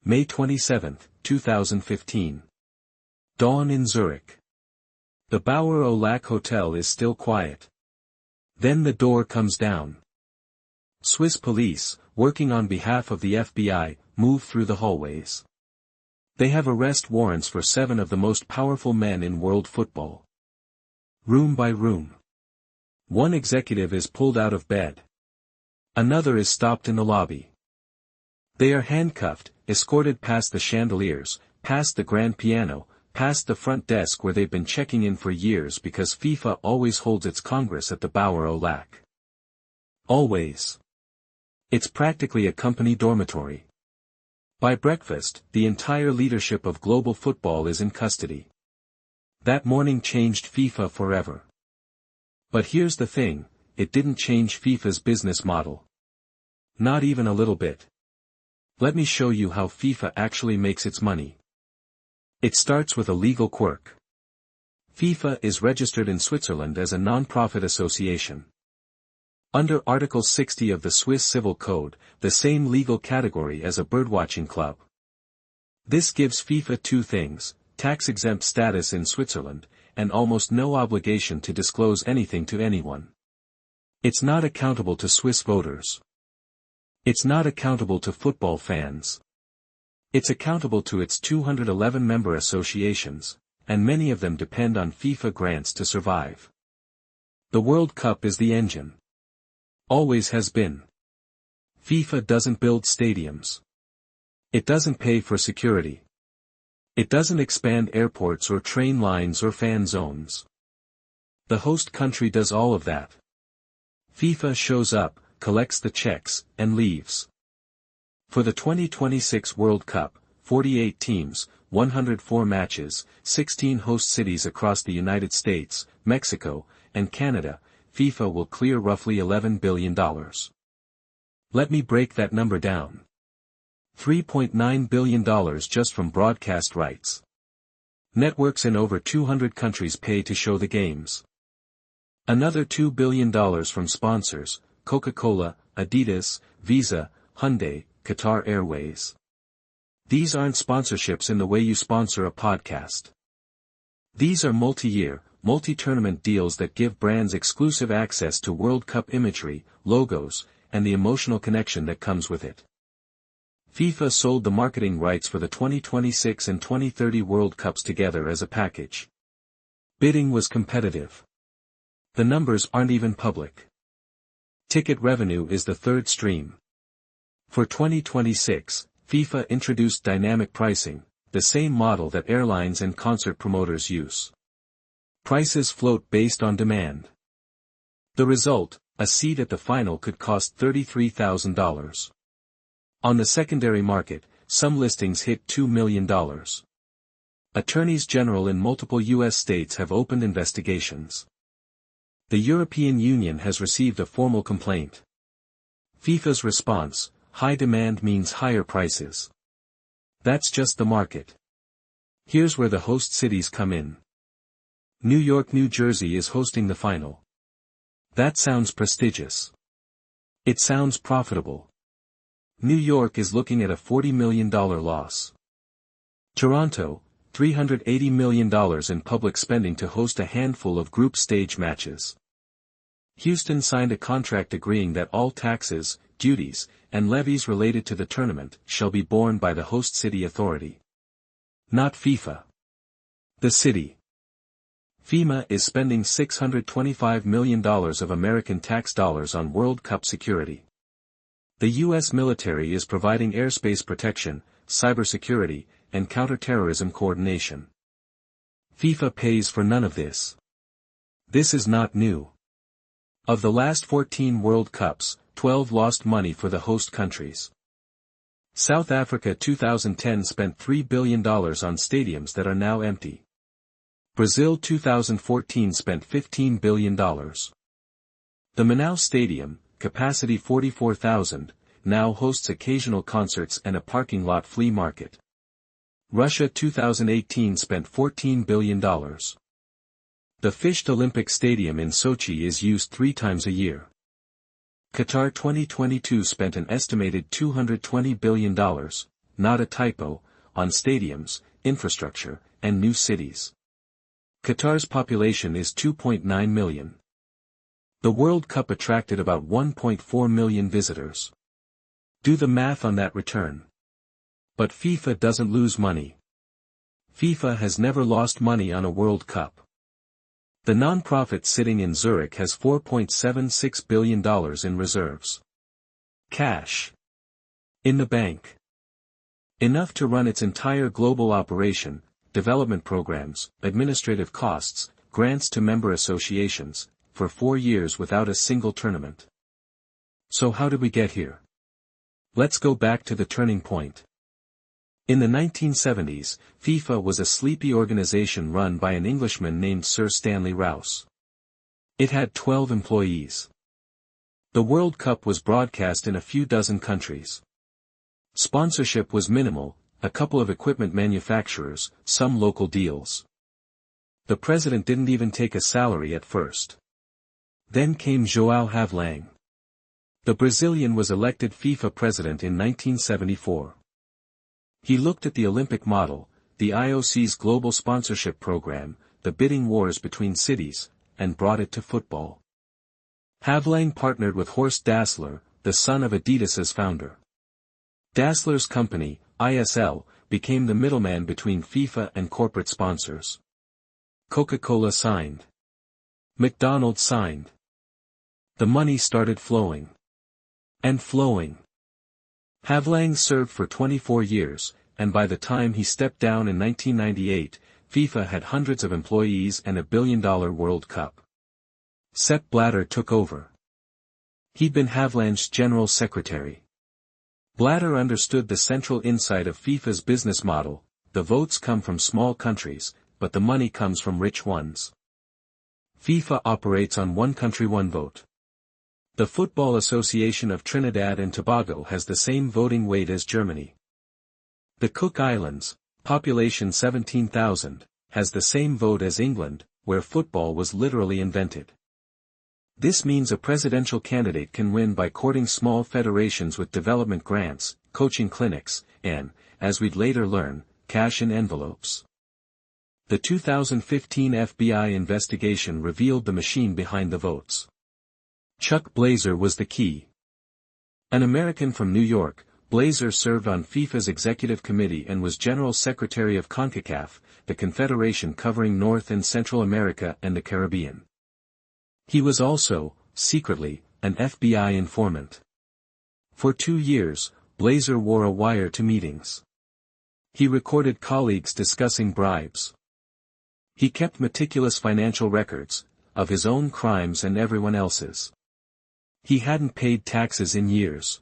May 27, 2015. Dawn in Zurich. The Bauer au Lac Hotel is still quiet. Then the door comes down. Swiss police, working on behalf of the FBI, move through the hallways. They have arrest warrants for 7 of the most powerful men in world football. Room by room. One executive is pulled out of bed. Another is stopped in the lobby. They are handcuffed, escorted past the chandeliers, past the grand piano, past the front desk where they've been checking in for years because FIFA always holds its congress at the Bauer au Lac. Always. It's practically a company dormitory. By breakfast, the entire leadership of global football is in custody. That morning changed FIFA forever. But here's the thing, it didn't change FIFA's business model. Not even a little bit. Let me show you how FIFA actually makes its money. It starts with a legal quirk. FIFA is registered in Switzerland as a non-profit association. Under Article 60 of the Swiss Civil Code, the same legal category as a birdwatching club. This gives FIFA 2 things, tax-exempt status in Switzerland, and almost no obligation to disclose anything to anyone. It's not accountable to Swiss voters. It's not accountable to football fans. It's accountable to its 211 member associations, and many of them depend on FIFA grants to survive. The World Cup is the engine. Always has been. FIFA doesn't build stadiums. It doesn't pay for security. It doesn't expand airports or train lines or fan zones. The host country does all of that. FIFA shows up, collects the checks, and leaves. For the 2026 World Cup, 48 teams, 104 matches, 16 host cities across the United States, Mexico, and Canada, FIFA will clear roughly $11 billion. Let me break that number down. $3.9 billion just from broadcast rights. Networks in over 200 countries pay to show the games. Another $2 billion from sponsors, Coca-Cola, Adidas, Visa, Hyundai, Qatar Airways. These aren't sponsorships in the way you sponsor a podcast. These are multi-year, multi-tournament deals that give brands exclusive access to World Cup imagery, logos, and the emotional connection that comes with it. FIFA sold the marketing rights for the 2026 and 2030 World Cups together as a package. Bidding was competitive. The numbers aren't even public. Ticket revenue is the third stream. For 2026, FIFA introduced dynamic pricing, the same model that airlines and concert promoters use. Prices float based on demand. The result, a seat at the final could cost $33,000. On the secondary market, some listings hit $2 million. Attorneys general in multiple U.S. states have opened investigations. The European Union has received a formal complaint. FIFA's response: high demand means higher prices. That's just the market. Here's where the host cities come in. New York, New Jersey is hosting the final. That sounds prestigious. It sounds profitable. New York is looking at a $40 million loss. Toronto, $380 million in public spending to host a handful of group stage matches. Houston signed a contract agreeing that all taxes, duties, and levies related to the tournament shall be borne by the host city authority. Not FIFA. The city. FEMA is spending $625 million of American tax dollars on World Cup security. The U.S. military is providing airspace protection, cybersecurity, and counterterrorism coordination. FIFA pays for none of this. This is not new. Of the last 14 World Cups, 12 lost money for the host countries. South Africa 2010 spent $3 billion on stadiums that are now empty. Brazil 2014 spent $15 billion. The Manaus Stadium, capacity 44,000, now hosts occasional concerts and a parking lot flea market. Russia 2018 spent $14 billion. The fished Olympic Stadium in Sochi is used 3 times a year. Qatar 2022 spent an estimated $220 billion, not a typo, on stadiums, infrastructure, and new cities. Qatar's population is 2.9 million. The World Cup attracted about 1.4 million visitors. Do the math on that return. But FIFA doesn't lose money. FIFA has never lost money on a World Cup. The non-profit sitting in Zurich has $4.76 billion in reserves. Cash. In the bank. Enough to run its entire global operation, development programs, administrative costs, grants to member associations, for 4 years without a single tournament. So how did we get here? Let's go back to the turning point. In the 1970s, FIFA was a sleepy organization run by an Englishman named Sir Stanley Rouse. It had 12 employees. The World Cup was broadcast in a few dozen countries. Sponsorship was minimal, a couple of equipment manufacturers, some local deals. The president didn't even take a salary at first. Then came João Havelange. The Brazilian was elected FIFA president in 1974. He looked at the Olympic model, the IOC's global sponsorship program, the bidding wars between cities, and brought it to football. Havelange partnered with Horst Dassler, the son of Adidas's founder. Dassler's company, ISL, became the middleman between FIFA and corporate sponsors. Coca-Cola signed. McDonald's signed. The money started flowing. And flowing. Havelange served for 24 years, and by the time he stepped down in 1998, FIFA had hundreds of employees and $1 billion World Cup. Sepp Blatter took over. He'd been Havelange's general secretary. Blatter understood the central insight of FIFA's business model: the votes come from small countries, but the money comes from rich ones. FIFA operates on one country one vote. The Football Association of Trinidad and Tobago has the same voting weight as Germany. The Cook Islands, population 17,000, has the same vote as England, where football was literally invented. This means a presidential candidate can win by courting small federations with development grants, coaching clinics, and, as we'd later learn, cash in envelopes. The 2015 FBI investigation revealed the machine behind the votes. Chuck Blazer was the key. An American from New York, Blazer served on FIFA's executive committee and was General Secretary of CONCACAF, the confederation covering North and Central America and the Caribbean. He was also, secretly, an FBI informant. For 2 years, Blazer wore a wire to meetings. He recorded colleagues discussing bribes. He kept meticulous financial records, of his own crimes and everyone else's. He hadn't paid taxes in years.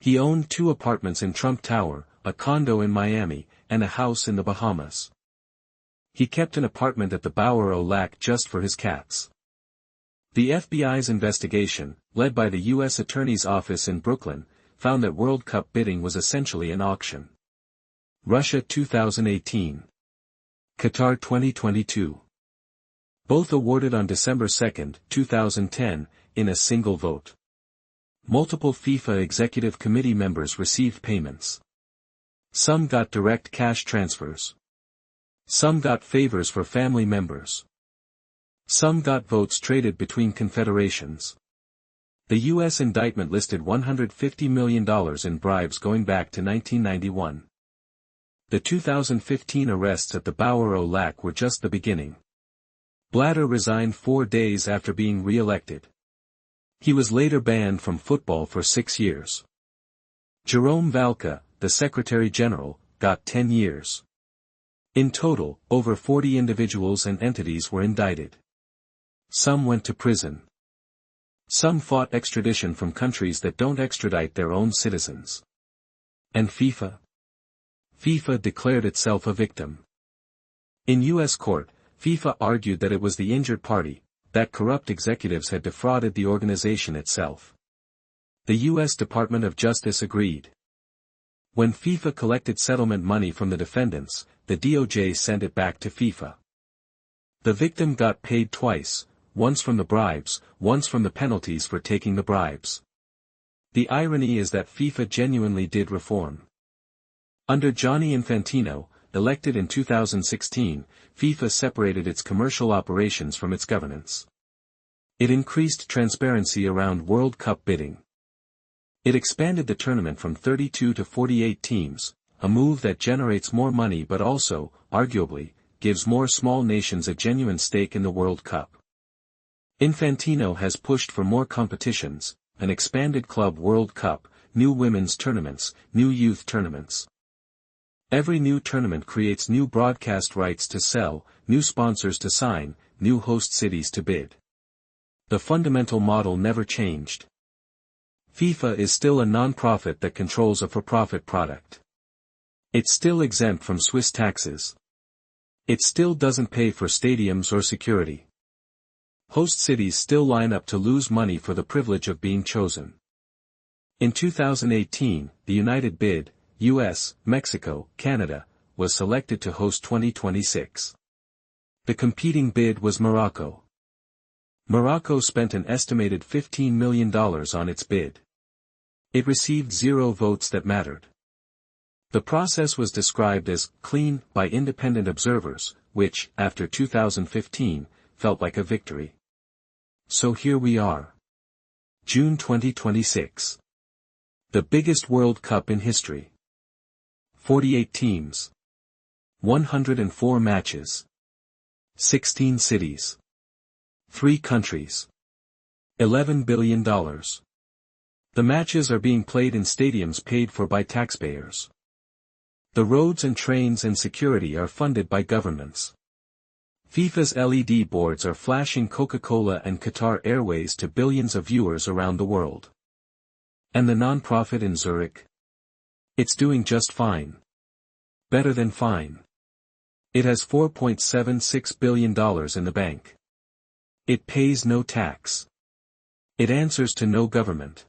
He owned 2 apartments in Trump Tower, a condo in Miami, and a house in the Bahamas. He kept an apartment at the Bower o' Lac just for his cats. The FBI's investigation, led by the U.S. Attorney's Office in Brooklyn, found that World Cup bidding was essentially an auction. Russia 2018. Qatar 2022. Both awarded on December 2, 2010, in a single vote. Multiple FIFA Executive Committee members received payments. Some got direct cash transfers. Some got favors for family members. Some got votes traded between confederations. The U.S. indictment listed $150 million in bribes going back to 1991. The 2015 arrests at the Bower o' Lac were just the beginning. Blatter resigned 4 days after being re-elected. He was later banned from football for 6 years. Jerome Valcke, the Secretary General, got 10 years. In total, over 40 individuals and entities were indicted. Some went to prison. Some fought extradition from countries that don't extradite their own citizens. And FIFA? FIFA declared itself a victim. In U.S. court, FIFA argued that it was the injured party, that corrupt executives had defrauded the organization itself. The U.S. Department of Justice agreed. When FIFA collected settlement money from the defendants, the DOJ sent it back to FIFA. The victim got paid twice, once from the bribes, once from the penalties for taking the bribes. The irony is that FIFA genuinely did reform. Under Gianni Infantino, elected in 2016, FIFA separated its commercial operations from its governance. It increased transparency around World Cup bidding. It expanded the tournament from 32 to 48 teams, a move that generates more money but also, arguably, gives more small nations a genuine stake in the World Cup. Infantino has pushed for more competitions, an expanded Club World Cup, new women's tournaments, new youth tournaments. Every new tournament creates new broadcast rights to sell, new sponsors to sign, new host cities to bid. The fundamental model never changed. FIFA is still a non-profit that controls a for-profit product. It's still exempt from Swiss taxes. It still doesn't pay for stadiums or security. Host cities still line up to lose money for the privilege of being chosen. In 2018, the United bid, US, Mexico, Canada, was selected to host 2026. The competing bid was Morocco. Morocco spent an estimated $15 million on its bid. It received 0 votes that mattered. The process was described as clean by independent observers, which, after 2015, felt like a victory. So here we are. June 2026. The biggest World Cup in history. 48 teams. 104 matches. 16 cities. 3 countries. $11 billion. The matches are being played in stadiums paid for by taxpayers. The roads and trains and security are funded by governments. FIFA's LED boards are flashing Coca-Cola and Qatar Airways to billions of viewers around the world. And the non-profit in Zurich? It's doing just fine. Better than fine. It has $4.76 billion in the bank. It pays no tax. It answers to no government.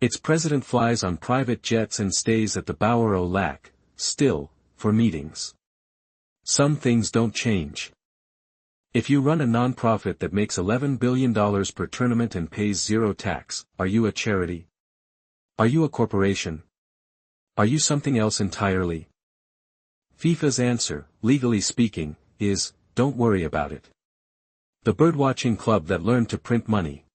Its president flies on private jets and stays at the Bauer au Lac, still, for meetings. Some things don't change. If you run a non-profit that makes $11 billion per tournament and pays 0 tax, are you a charity? Are you a corporation? Are you something else entirely? FIFA's answer, legally speaking, is, don't worry about it. The birdwatching club that learned to print money.